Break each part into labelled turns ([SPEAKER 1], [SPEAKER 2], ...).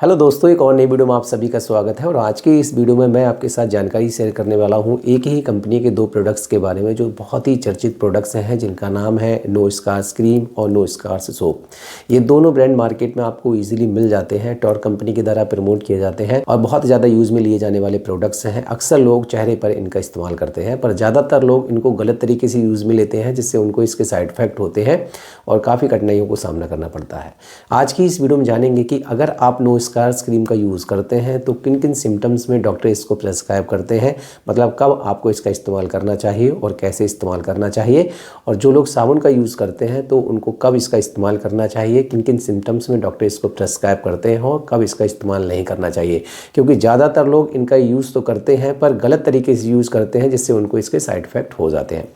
[SPEAKER 1] Hello दोस्तों, एक और नई वीडियो में आप सभी का स्वागत है। और आज की इस वीडियो में मैं आपके साथ जानकारी शेयर करने वाला हूं एक ही कंपनी के दो प्रोडक्ट्स के बारे में जो बहुत ही चर्चित प्रोडक्ट्स हैं, जिनका नाम है नो स्कार्स क्रीम और नो स्कार्स सोप। ये दोनों ब्रांड मार्केट में आपको ईजिली मिल जाते हैं, टॉर कंपनी के द्वारा प्रमोट किए जाते हैं और बहुत ज़्यादा यूज़ में लिए जाने वाले प्रोडक्ट्स हैं। अक्सर लोग चेहरे पर इनका इस्तेमाल करते हैं, पर ज़्यादातर लोग इनको गलत तरीके से यूज़ में लेते हैं, जिससे उनको इसके साइड इफेक्ट होते हैं और काफ़ी कठिनाइयों को सामना करना पड़ता है। आज की इस वीडियो में जानेंगे कि अगर आप नो स्कार्स क्रीम का यूज़ करते हैं तो किन किन सिम्टम्स में डॉक्टर इसको प्रेस्क्राइब करते हैं, मतलब कब आपको इसका इस्तेमाल करना चाहिए और कैसे इस्तेमाल करना चाहिए। और जो लोग साबुन का यूज़ करते हैं तो उनको कब इसका इस्तेमाल करना चाहिए, किन किन सिम्टम्स में डॉक्टर इसको प्रेस्क्राइब करते हैं और कब इसका इस्तेमाल नहीं करना चाहिए। क्योंकि ज़्यादातर लोग इनका यूज़ तो करते हैं पर गलत तरीके से यूज़ करते हैं, जिससे उनको इसके साइड इफेक्ट हो जाते हैं।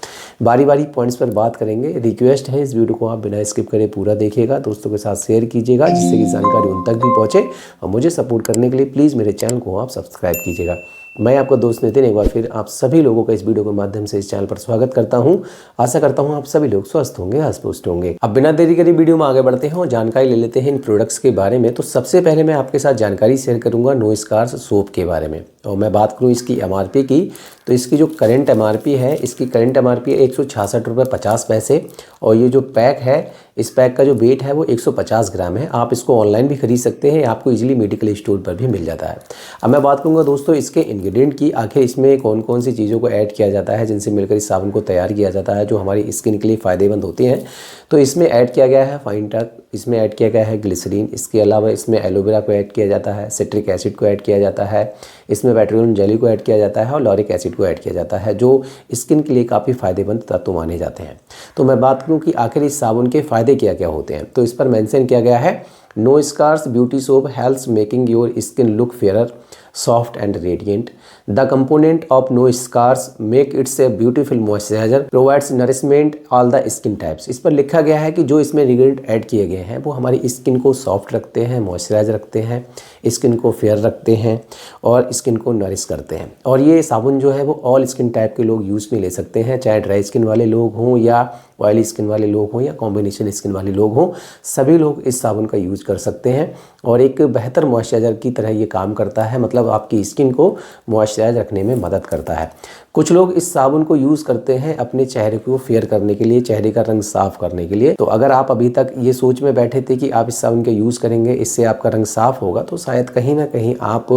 [SPEAKER 1] बारी बारी पॉइंट्स पर बात करेंगे। रिक्वेस्ट है इस वीडियो को आप बिना स्किप करे पूरा देखिएगा, दोस्तों के साथ शेयर कीजिएगा, जिससे कि जानकारी उन तक भी पहुँचे। और मुझे सपोर्ट करने के लिए प्लीज़ मेरे चैनल को आप सब्सक्राइब कीजिएगा। मैं आपका दोस्त नितिन एक बार फिर आप सभी लोगों का इस वीडियो के माध्यम से इस चैनल पर स्वागत करता हूं। आशा करता हूं आप सभी लोग स्वस्थ होंगे, हष्ट-पुष्ट होंगे। अब बिना देरी करे वीडियो में आगे बढ़ते हैं और जानकारी ले लेते हैं इन प्रोडक्ट्स के बारे में। तो सबसे पहले मैं आपके साथ जानकारी शेयर करूंगा नो स्कार्स सोप के बारे में। और मैं बात करूँ इसकी MRP की, तो इसकी जो करंट MRP है, इसकी करंट MRP है 166 रुपये 50 पैसे। और ये जो पैक है, इस पैक का जो वेट है वो 150 ग्राम है। आप इसको ऑनलाइन भी खरीद सकते हैं, आपको इजीली मेडिकल स्टोर पर भी मिल जाता है। अब मैं बात करूंगा दोस्तों इसके इंग्रेडिएंट की, आखिर इसमें कौन कौन सी चीज़ों को ऐड किया जाता है जिनसे मिलकर इस साबुन को तैयार किया जाता है, जो हमारी स्किन के लिए फ़ायदेमंद होती हैं। तो इसमें ऐड किया गया है फाइन टक, इसमें ऐड किया गया है ग्लिसरीन, इसके अलावा इसमें एलोवेरा को ऐड किया जाता है, सिट्रिक एसिड को ऐड किया जाता है, इसमें पेट्रोलियम जेली को ऐड किया जाता है और लॉरिक एसिड को ऐड किया जाता है, जो स्किन के लिए काफ़ी फ़ायदेमंद तत्व माने जाते हैं। तो मैं बात करूं कि आखिर इस साबुन के फ़ायदे क्या क्या होते हैं, तो इस पर मेंशन किया गया है no scars beauty soap helps making your skin look fairer, soft and radiant. The component of no scars make it a beautiful moisturizer, provides nourishment all the skin types। इस पर लिखा गया है कि जो इसमें इंग्रेडिएंट ऐड किए गए हैं वो हमारी स्किन को सॉफ्ट रखते हैं, मॉइस्चराइज रखते हैं, स्किन को फेयर रखते हैं और स्किन को नरिश करते हैं। और ये साबुन जो है वो ऑल स्किन टाइप के लोग यूज़ में ले सकते हैं, चाहे ड्राई स्किन वाले लोग हों या ऑयली स्किन वाले लोग हों या कॉम्बिनेशन स्किन वाले लोग हों, सभी लोग इस साबुन का यूज़ कर सकते हैं। और एक बेहतर मॉइस्चराइज़र की तरह ये काम करता है, मतलब आपकी स्किन को मॉइस्चराइज रखने में मदद करता है। कुछ लोग इस साबुन को यूज़ करते हैं अपने चेहरे को फेयर करने के लिए, चेहरे का रंग साफ़ करने के लिए। तो अगर आप अभी तक ये सोच में बैठे थे कि आप इस साबुन का यूज़ करेंगे, इससे आपका रंग साफ़ होगा, तो शायद कहीं ना कहीं आप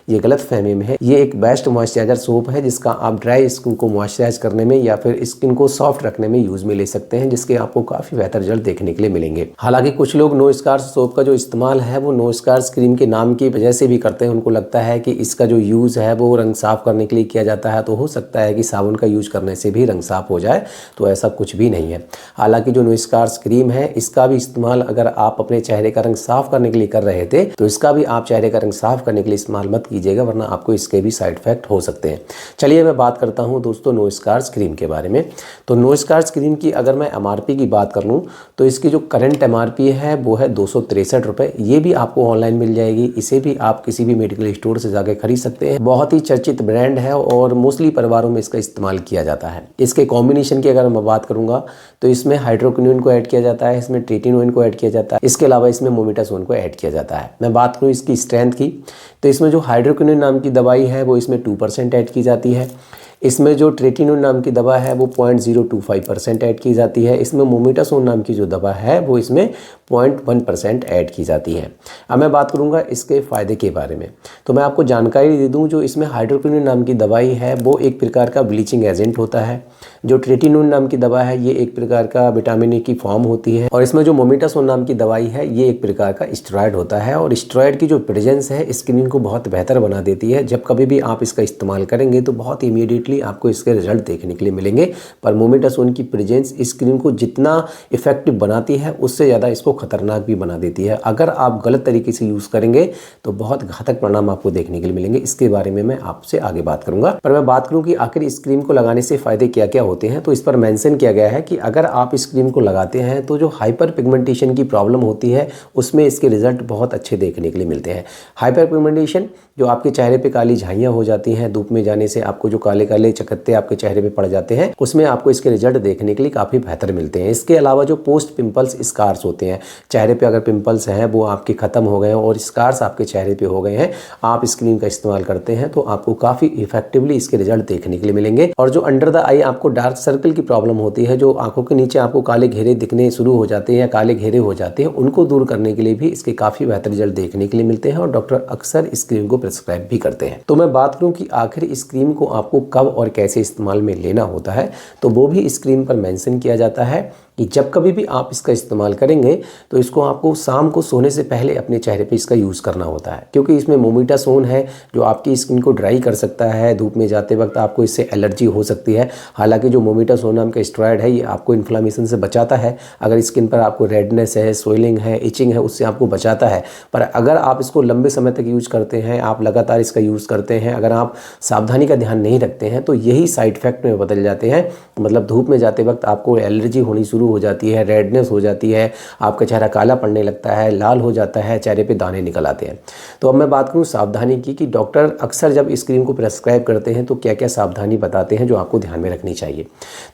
[SPEAKER 1] ये गलत फहमी में है। ये एक बेस्ट मॉइस्चराइजर सोप है, जिसका आप ड्राई स्किन को मॉइस्चराइज करने में या फिर स्किन को सॉफ्ट रखने में यूज़ में ले सकते हैं, जिसके आपको काफ़ी बेहतर रिजल्ट देखने के लिए मिलेंगे। हालांकि कुछ लोग नो स्कार्स सोप का जो इस्तेमाल है वो नो स्कार्स क्रीम के नाम की वजह से भी करते हैं। उनको लगता है कि इसका जो यूज़ है वो रंग साफ़ करने के लिए किया जाता है, तो हो सकता है कि साबुन का यूज़ करने से भी रंग साफ़ हो जाए, तो ऐसा कुछ भी नहीं है। हालांकि जो नो स्कार्स क्रीम है, इसका भी इस्तेमाल अगर आप अपने चेहरे का रंग साफ़ करने के लिए कर रहे थे, तो इसका भी आप चेहरे का रंग साफ़ करने के लिए इस्तेमाल मत कीजिएगा, वरना आपको इसके भी साइड इफेक्ट हो सकते हैं। चलिए मैं बात करता हूँ दोस्तों नो स्कार्स क्रीम के बारे में। तो नो स्कार्स क्रीम की अगर मैं MRP की बात कर लूँ, तो इसकी जो करंट MRP है वो है 263 रुपये। ये भी आपको ऑनलाइन मिल जाएगी, इसे भी आप किसी भी मेडिकल स्टोर से जाकर खरीद सकते हैं। बहुत ही चर्चित ब्रांड है और मोस्टली परिवारों में इसका इस्तेमाल किया जाता है। इसके कॉम्बिनेशन की अगर मैं बात करूंगा तो इसमें हाइड्रोक्विनोन को ऐड किया जाता है, इसमें ट्रेटिनोइन को ऐड किया जाता है, इसके अलावा इसमें मोमेटासोन को ऐड किया जाता है। मैं बात करूँ इसकी स्ट्रेंथ की, तो इसमें जो हाइड्रोक्विनोन नाम की दवाई है वो इसमें 2% ऐड की जाती है। इसमें जो ट्रेटिनोन नाम की दवा है वो 0.025% ऐड की जाती है। इसमें मोमेटासोन नाम की जो दवा है वो इसमें 0.1% ऐड की जाती है। अब मैं बात करूंगा इसके फ़ायदे के बारे में। तो मैं आपको जानकारी दे दूं, जो इसमें हाइड्रोक्विनोन नाम की दवाई है वो एक प्रकार का ब्लीचिंग एजेंट होता है। जो ट्रेटिनोन नाम की दवा है ये एक प्रकार का विटामिन ए की फॉर्म होती है। और इसमें जो मोमेटासोन नाम की दवाई है ये एक प्रकार का स्टेरॉयड होता है। और स्टेरॉयड की जो प्रेजेंस है स्किन को बहुत बेहतर बना देती है। जब कभी भी आप इसका इस्तेमाल करेंगे तो बहुत इमीडिएटली आपको इसके रिजल्ट देखने के लिए मिलेंगे। पर मोमेटासोन की प्रेजेंस स्किन को जितना इफेक्टिव बनाती है उससे ज़्यादा इसको खतरनाक भी बना देती है। अगर आप गलत तरीके से यूज़ करेंगे तो बहुत घातक परिणाम आपको देखने के लिए मिलेंगे। इसके बारे में मैं आपसे आगे बात करूंगा। पर मैं बात करूं कि आखिर इस क्रीम को लगाने से फ़ायदे क्या क्या होते हैं, तो इस पर मेंशन किया गया है कि अगर आप इस क्रीम को लगाते हैं तो जो हाइपर पिगमेंटेशन की प्रॉब्लम होती है उसमें इसके रिजल्ट बहुत अच्छे देखने के लिए मिलते हैं। हाइपर पिगमेंटेशन जो आपके चेहरे पे काली झाइयाँ हो जाती हैं, धूप में जाने से आपको जो काले डले चकत्ते आपके चेहरे पे पड़ जाते हैं, उसमें आपको इसके रिजल्ट देखने के लिए काफ़ी बेहतर मिलते हैं। इसके अलावा जो पोस्ट पिंपल्स स्कार्स होते हैं, चेहरे पे अगर पिंपल्स हैं वो आपके ख़त्म हो गए हैं और स्कार्स आपके चेहरे पे हो गए हैं, आप इस क्रीम का इस्तेमाल करते हैं तो आपको काफ़ी इफेक्टिवली इसके रिजल्ट देखने के लिए मिलेंगे। और जो अंडर द आई आपको डार्क सर्कल की प्रॉब्लम होती है, जो आंखों के नीचे आपको काले घेरे दिखने शुरू हो जाते हैं या काले घेरे हो जाते हैं, उनको दूर करने के लिए भी इसके काफ़ी बेहतर रिजल्ट देखने के लिए मिलते हैं और डॉक्टर अक्सर इस क्रीम को प्रिस्क्राइब भी करते हैं। तो मैं बात करूं कि आखिर इस क्रीम को आपको कब और कैसे इस्तेमाल में लेना होता है, तो वो भी इस क्रीम पर मेंशन किया जाता है कि जब कभी भी आप इसका इस्तेमाल करेंगे तो इसको आपको शाम को सोने से पहले अपने चेहरे पे इसका यूज़ करना होता है, क्योंकि इसमें मोमेटासोन है जो आपकी स्किन को ड्राई कर सकता है। धूप में जाते वक्त आपको इससे एलर्जी हो सकती है। हालांकि जो मोमेटासोन नाम का स्टेरॉइड है ये आपको इन्फ्लामेशन से बचाता है। अगर स्किन पर आपको रेडनेस है, स्वेलिंग है, इचिंग है, उससे आपको बचाता है। पर अगर आप इसको लंबे समय तक यूज़ करते हैं, आप लगातार इसका यूज़ करते हैं, अगर आप सावधानी का ध्यान नहीं रखते हैं तो यही साइड इफेक्ट में बदल जाते हैं। मतलब धूप में जाते वक्त आपको एलर्जी होनी शुरू हो जाती है, रेडनेस हो जाती है, आपका चेहरा काला पड़ने लगता है, लाल हो जाता है, चेहरे पे दाने निकल आते हैं। तो अब मैं बात करूं सावधानी की कि डॉक्टर अक्सर जब इस क्रीम को प्रेस्क्राइब करते हैं तो क्या क्या सावधानी बताते हैं जो आपको ध्यान में रखनी चाहिए।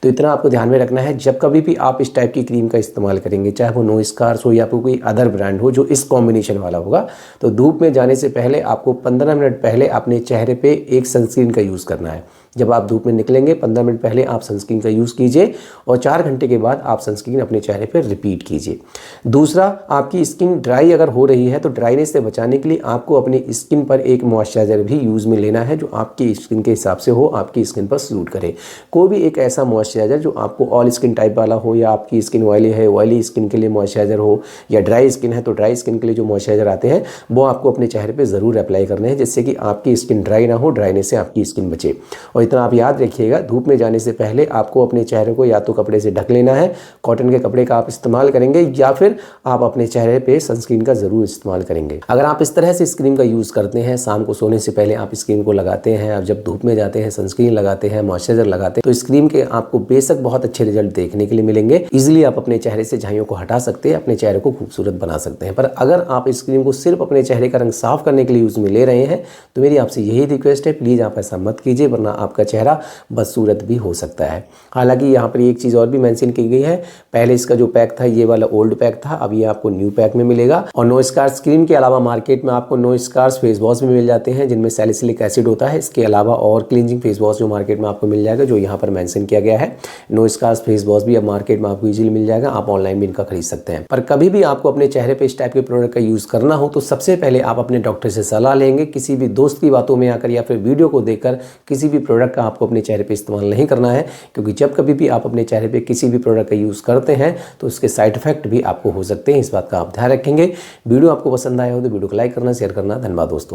[SPEAKER 1] तो इतना आपको ध्यान में रखना है, जब कभी भी आप इस टाइप की क्रीम का इस्तेमाल करेंगे, चाहे वो नो स्कार्स हो या फिर कोई अदर ब्रांड हो जो इस कॉम्बिनेशन वाला होगा, तो धूप में जाने से पहले आपको 15 मिनट पहले अपने चेहरे पे एक सनस्क्रीन का यूज़ करना है। जब आप धूप में निकलेंगे 15 मिनट पहले आप सनस्क्रीन का यूज़ कीजिए और 4 घंटे के बाद आप सनस्क्रीन अपने चेहरे पर रिपीट कीजिए। दूसरा, आपकी स्किन ड्राई अगर हो रही है तो ड्राइनेस से बचाने के लिए आपको अपनी स्किन पर एक मॉइस्चराइजर भी यूज़ में लेना है जो आपकी स्किन के हिसाब से हो, आपकी स्किन पर सूट करे। कोई भी एक ऐसा मॉइस्चराइजर जो आपको ऑल स्किन टाइप वाला हो, या आपकी स्किन ऑयली है, ऑयली स्किन के लिए मॉइस्चराइजर हो, या ड्राई स्किन है तो ड्राई स्किन के लिए जो मॉइस्चराइजर आते हैं वो आपको अपने चेहरे पर ज़रूर अप्लाई करने हैं, जिससे कि आपकी स्किन ड्राई ना हो, ड्राइनेस से आपकी स्किन बचे। और इतना आप याद रखिए, धूप में जाने से पहले आपको अपने चेहरे को या तो कपड़े से ढक लेना है, कॉटन के कपड़े का आप इस्तेमाल करेंगे, या फिर आप अपने चेहरे पे सनस्क्रीन का जरूर इस्तेमाल करेंगे। अगर आप इस तरह से इस क्रीम का यूज करते हैं, शाम को सोने से पहले आप इस क्रीम को लगाते हैं, आप जब धूप में जाते हैं सनस्क्रीन लगाते हैं, मॉइस्चराइजर लगाते हैं, तो इस क्रीम के आपको बेशक बहुत अच्छे रिजल्ट देखने के लिए मिलेंगे। इजिली आप अपने चेहरे से झाइयों को हटा सकते हैं, अपने चेहरे को खूबसूरत बना सकते हैं। पर अगर आप इस क्रीम को सिर्फ अपने चेहरे का रंग साफ करने के लिए यूज में ले रहे हैं तो मेरी आपसे यही रिक्वेस्ट है, प्लीज आप ऐसा मत कीजिए, वरना आपका चेहरा बदसूरत भी हो सकता है। हालांकि यहाँ पर एक चीज़ और भी मेंशन की गई है, पहले इसका जो पैक था ये वाला ओल्ड पैक था, अब ये आपको न्यू पैक में मिलेगा। और नो स्कार्स क्रीम के अलावा मार्केट में आपको नो स्कार्स फेस वॉश भी मिल जाते हैं जिनमें सैलिसिलिक एसिड होता है। इसके अलावा और क्लींजिंग फेस वॉश जो मार्केट में आपको मिल जाएगा, जो यहाँ पर मेंशन किया गया है। नो स्कार्स फेस वॉश भी अब मार्केट में आपको इजीली मिल जाएगा, आप ऑनलाइन भी इनका खरीद सकते हैं। पर कभी भी आपको अपने चेहरे पर इस टाइप के प्रोडक्ट का यूज़ करना हो तो सबसे पहले आप अपने डॉक्टर से सलाह लेंगे। किसी भी दोस्त की बातों में आकर या फिर वीडियो को देखकर किसी भी प्रोडक्ट का आपको अपने चेहरे पर इस्तेमाल नहीं करना है, क्योंकि जब कभी भी आप अपने चेहरे पे किसी भी प्रोडक्ट का यूज़ करते हैं तो उसके साइड इफेक्ट भी आपको हो सकते हैं। इस बात का आप ध्यान रखेंगे। वीडियो आपको पसंद आया हो तो वीडियो को लाइक करना, शेयर करना। धन्यवाद दोस्तों।